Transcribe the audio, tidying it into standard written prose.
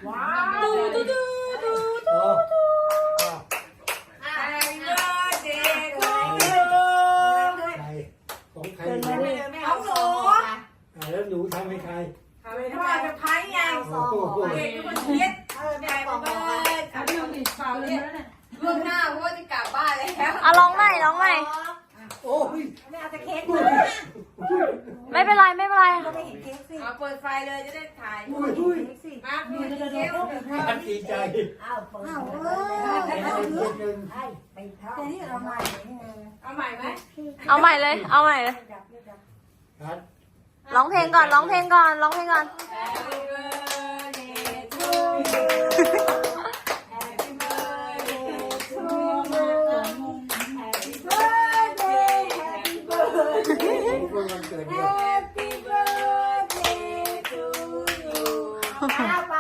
ว้าวตู้ตู้ตู้ตู้ตู้Happy birthday to you ของใคร ของหนู แล้วหนูทำให้ใคร ทำไมทำไมจะพายไงเด็กทุกคนคิดใหญ่เบิร์ดเอาเรื่องอีกข่าวเนี่ยล่วงหน้าเพราะว่าจะกลับบ้านแล้ว เอาร้องใหม่ร้องใหม่ โอ้ย ไม่เอาแต่เค้กมา ไม่เป็นไรไม่เป็นไร ไม่เห็นเค้กสิเอาเปิดไฟเลยจะได้ถ่าย อุ้ยอุ้ย มาเปิดเค้ก อันดีใจ แต่นี่เอาใหม่เอาใหม่ไหม เอาใหม่เลยเอาใหม่เลย ครับ ร้องเพลงก่อนร้องเพลงก่อนร้องเพลงก่อน Happy birthday to you Happy birthday Happy birthday Happy birthday คนวันเกิดเนี่ย Happy birthday to you ไป